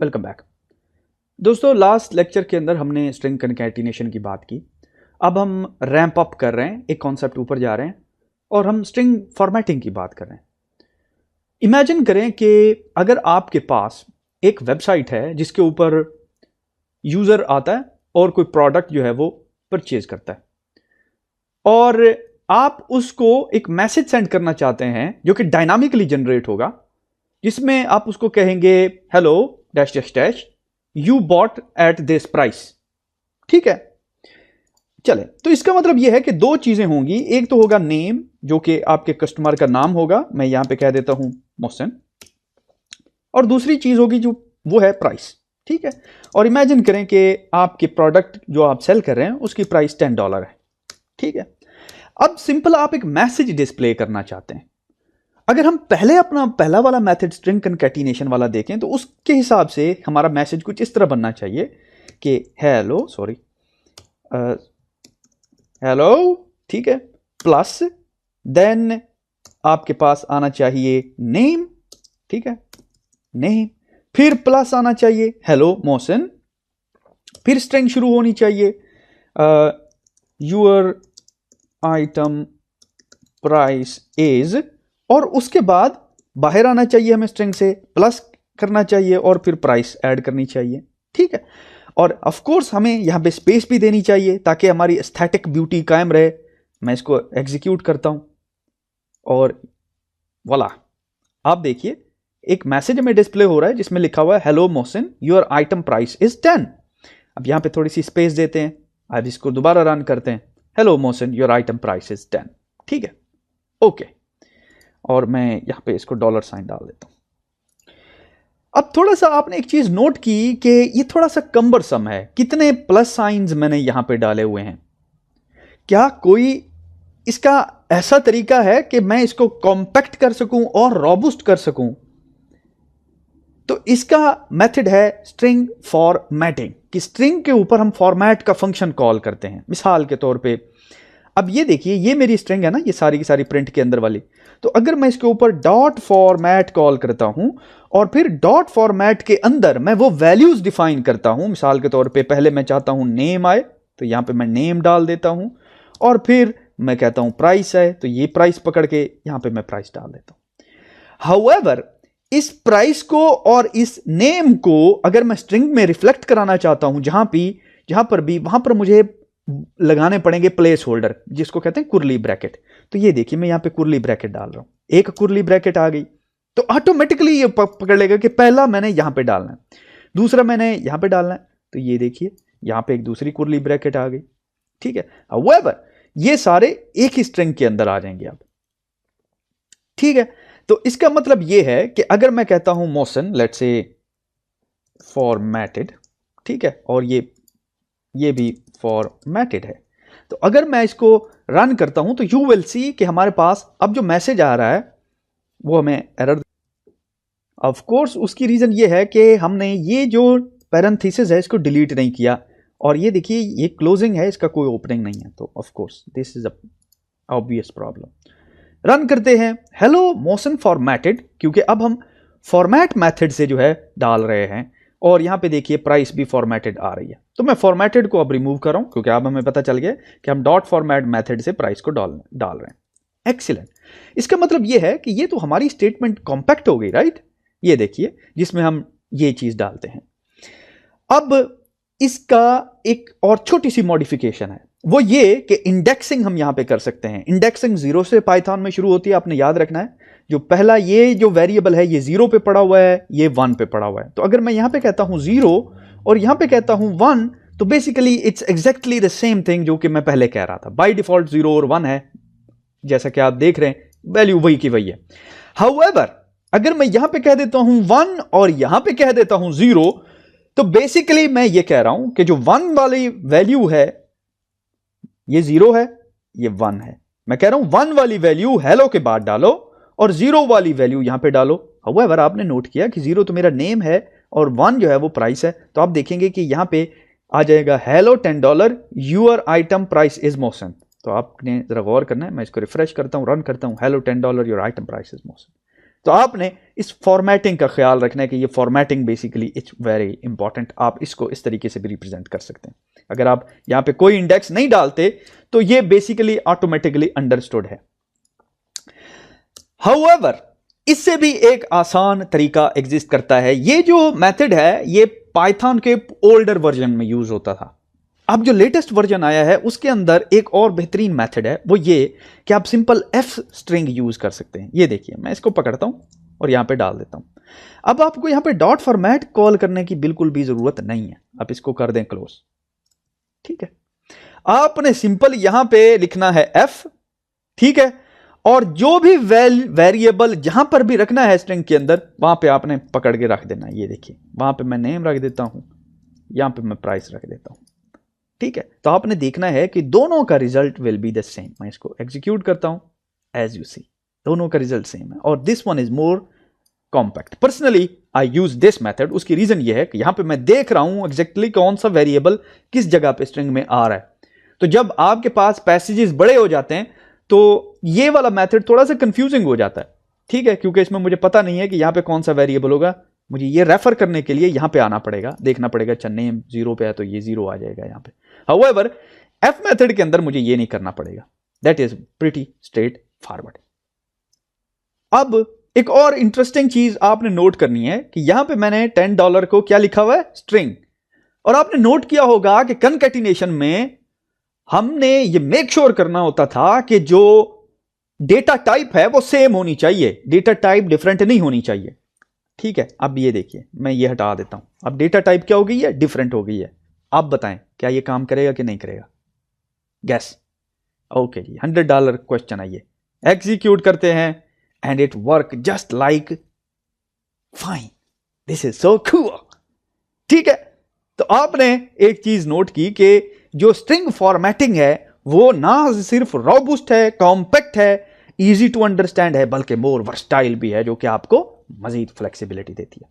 Welcome back. दोस्तों, last lecture के अंदर हमने स्ट्रिंग कंकैटिनेशन की बात की। अब हम रैंप अप कर रहे हैं, एक कॉन्सेप्ट ऊपर जा रहे हैं और हम स्ट्रिंग फॉर्मेटिंग की बात कर रहे हैं। इमेजिन करें कि अगर आपके पास एक वेबसाइट है जिसके ऊपर यूज़र आता है और कोई प्रोडक्ट जो है वो परचेज करता है और आप उसको एक मैसेज सेंड करना चाहते हैं जो कि डायनामिकली जनरेट होगा, जिसमें आप उसको कहेंगे hello dash dash dash you bought at this price. ठीक है, चले तो इसका मतलब यह है कि दो चीजें होंगी। एक तो होगा नेम, जो कि आपके कस्टमर का नाम होगा, मैं यहां पे कह देता हूं मोहसिन, और दूसरी चीज होगी जो वो है प्राइस। ठीक है, और इमेजिन करें कि आपके प्रोडक्ट जो आप सेल कर रहे हैं उसकी प्राइस $10 है। ठीक है, अब सिंपल आप एक मैसेज डिस्प्ले करना चाहते हैं। अगर हम पहले अपना पहला वाला मेथड स्ट्रिंग कंकैटिनेशन वाला देखें तो उसके हिसाब से हमारा मैसेज कुछ इस तरह बनना चाहिए कि हेलो, ठीक है, प्लस देन आपके पास आना चाहिए नेम, ठीक है, नेम, फिर प्लस आना चाहिए हेलो मोहसिन, फिर स्ट्रिंग शुरू होनी चाहिए योर आइटम प्राइस इज, और उसके बाद बाहर आना चाहिए हमें स्ट्रिंग से, प्लस करना चाहिए और फिर प्राइस ऐड करनी चाहिए। ठीक है, और ऑफ कोर्स हमें यहां पे स्पेस भी देनी चाहिए ताकि हमारी एस्थेटिक ब्यूटी कायम रहे। मैं इसको एग्जीक्यूट करता हूं और वाला, आप देखिए एक मैसेज में डिस्प्ले हो रहा है जिसमें लिखा हुआ है hello Mohsin your item price is 10। अब यहां पे थोड़ी सी स्पेस देते हैं, अब इसको दोबारा रन करते हैं, hello Mohsin your item price is 10। ठीक है, ओके, और मैं यहां पे इसको $साइन डाल देता हूं। अब थोड़ा सा आपने एक चीज नोट की कि ये थोड़ा सा कम्बरसम है। कितने प्लस साइंस मैंने यहां पे डाले हुए हैं? क्या कोई इसका ऐसा तरीका है कि मैं इसको कॉम्पैक्ट कर सकूं और रोबस्ट कर सकूं? तो इसका मेथड है स्ट्रिंग फॉर्मेटिंग, कि स्ट्रिंग के ऊपर हम फॉर्मेट का फंक्शन कॉल करते हैं। मिसाल के तौर पे अब ये देखिए, ये मेरी स्ट्रिंग है ना, ये सारी की सारी प्रिंट के अंदर वाली। तो अगर मैं इसके ऊपर डॉट फॉर्मेट कॉल करता हूं और फिर डॉट फॉर्मेट के अंदर मैं वो वैल्यूज डिफाइन करता हूं, मिसाल के तौर पे पहले मैं चाहता हूं नेम आए तो यहां पे मैं नेम डाल देता हूं, और फिर मैं कहता हूं प्राइस है तो ये प्राइस पकड़ के यहां पे मैं प्राइस डाल देता हूं। हाउएवर, इस प्राइस को और इस नेम को अगर मैं स्ट्रिंग में रिफ्लेक्ट कराना चाहता हूं, जहां पर भी वहां पर मुझे लगाने पड़ेंगे प्लेस होल्डर, जिसको कहते हैं कुर्ली ब्रैकेट। तो ये देखिए मैं यहां पे कुर्ली ब्रैकेट डाल रहा हूं, एक कुर्ली ब्रैकेट आ गई तो ऑटोमेटिकली ये पकड़ लेगा कि पहला मैंने यहां पे डालना है, दूसरा मैंने यहां पे डालना है। तो ये देखिए यहां पे एक दूसरी कुर्ली ब्रैकेट आ गई। ठीक है, हाउएवर ये सारे एक ही स्ट्रिंग के अंदर आ जाएंगे अब। ठीक है, तो इसका मतलब ये है कि अगर मैं कहता हूं मोशन लेट्स से फॉर्मेटेड, ठीक है, और ये भी फॉर्मेटेड है, तो अगर मैं इसको रन करता हूं तो यू विल सी कि हमारे पास अब जो मैसेज आ रहा है वो हमें एरर। ऑफ कोर्स उसकी रीजन ये है कि हमने ये जो पैरेंथेसिस है इसको डिलीट नहीं किया, और ये देखिए ये क्लोजिंग है, इसका कोई ओपनिंग नहीं है, तो of course this is a obvious problem. Run करते हैं हेलो मोशन फॉर्मेटेड, क्योंकि अब हम फॉर्मेट मेथड से जो है डाल रहे हैं, और यहां पे देखिए प्राइस भी फॉर्मेटेड आ रही है। तो मैं फॉर्मेटेड को अब रिमूव कर रहा हूं क्योंकि अब हमें पता चल गया कि हम डॉट फॉर्मेट मेथड से प्राइस को डाल रहे हैं। एक्सीलेंट, इसका मतलब यह है कि ये तो हमारी स्टेटमेंट कॉम्पैक्ट हो गई, राइट? ये देखिए जिसमें हम ये चीज डालते हैं। अब इसका एक और छोटी सी मॉडिफिकेशन है, वो ये कि इंडेक्सिंग हम यहां पे कर सकते हैं। इंडेक्सिंग 0 से पाइथन में शुरू होती है, आपने याद रखना है। जो पहला ये जो वेरिएबल है ये 0 पे पड़ा हुआ है, ये 1 पे पड़ा हुआ है। तो अगर मैं यहां पे कहता हूं 0 और यहां पे कहता हूं 1, तो basically it's exactly the same thing जो कि मैं पहले कह रहा था। बाय डिफॉल्ट 0 और 1 है, जैसा कि आप देख रहे हैं, वैल्यू वही की वही है। हाउएवर अगर मैं यहां पे कह देता हूं 1 और यहां पे कह देता हूं 0, तो बेसिकली मैं ये कह रहा हूं कि जो 1 वाली वैल्यू है ये 0 है, ये 1 है। मैं कह रहा हूं 1 वाली वैल्यू हेलो के बाद डालो और 0 वाली वैल्यू यहां पे डालो। हाउएवर आपने नोट किया कि 0 तो मेरा नेम है और 1 जो है वो प्राइस है, तो आप देखेंगे कि यहां पे आ जाएगा hello $10 your item price is motion. तो आपने जरा गौर करना है, मैं इसको रिफ्रेश करता हूं, रन करता हूं, hello $10 your item price is motion. तो आपने इस फॉर्मेटिंग का ख्याल रखना है कि ये formatting basically it's very important. आप इसको इस तरीके से भी रिप्रेजेंट कर सकते हैं। अगर आप यहां पे कोई इंडेक्स नहीं डालते तो ये बेसिकली ऑटोमेटिकली अंडरस्टूड है। हाउएवर, इससे भी एक आसान तरीका एग्जिस्ट करता है। ये जो मेथड है ये पाइथन के ओल्डर वर्जन में यूज होता था। अब जो लेटेस्ट वर्जन आया है उसके अंदर एक और बेहतरीन मेथड है, वो ये कि आप सिंपल एफ स्ट्रिंग यूज कर सकते हैं। ये देखिए, मैं इसको पकड़ता हूं और यहां पे डाल देता हूं। अब आपको यहां पे डॉट फॉर्मेट कॉल करने की बिल्कुल भी जरूरत नहीं है। आप इसको कर दें क्लोज। ठीक है, आपने सिंपल यहां पे लिखना है एफ। ठीक है, और जो भी वेरिएबल जहां पर भी रखना है स्ट्रिंग के अंदर, वहां पे आपने पकड़ के रख देना। ये देखिए, वहां पे मैं नेम रख देता हूं, यहां पे मैं प्राइस रख देता हूं। ठीक है, तो आपने देखना है कि दोनों का result will be the same. मैं इसको एग्जीक्यूट करता हूं, एज यू सी दोनों का रिजल्ट सेम है, और this one is more compact. Personally I use this method. उसकी रीजन ये है कि यहां पे मैं देख रहा हूं एग्जैक्टली कौन सा वेरिएबल किस जगह पे स्ट्रिंग में आ रहा है। तो जब आपके पास पैसेजेस बड़े हो जाते हैं तो ये वाला मेथड थोड़ा सा कंफ्यूजिंग हो जाता है। ठीक है, क्योंकि इसमें मुझे पता नहीं है कि यहां पे कौन सा वेरिएबल होगा। मुझे ये रेफर करने के लिए यहां पे आना पड़ेगा, देखना पड़ेगा। अच्छा, नेम 0 पे है तो ये 0 आ जाएगा यहां पे। हाउएवर, एफ मेथड के अंदर मुझे ये नहीं करना पड़ेगा। That is pretty straight forward. अब एक और इंटरेस्टिंग चीज आपने नोट करनी है कि यहां पे मैंने $10 को क्या लिखा हुआ है, स्ट्रिंग। और आपने नोट किया होगा कि कनकैटिनेशन में हमने ये मेक श्योर करना होता था कि जो डेटा टाइप है वो सेम होनी चाहिए, डेटा टाइप डिफरेंट नहीं होनी चाहिए। ठीक है, अब ये देखिए, मैं ये हटा देता हूं। अब डेटा टाइप क्या हो गई है, डिफरेंट हो गई है। आप बताएं क्या ये काम करेगा कि नहीं करेगा, गैस। ओके जी, $100 क्वेश्चन आइए, एग्जीक्यूट करते हैं, and it work just like fine. This is so cool. ठीक है, तो आपने एक चीज नोट की कि जो स्ट्रिंग फॉर्मेटिंग है वो ना सिर्फ रोबस्ट है, कॉम्पैक्ट है, इजी टू अंडरस्टैंड है, बल्कि मोर वर्सटाइल भी है, जो कि आपको मजीद फ्लेक्सिबिलिटी देती है।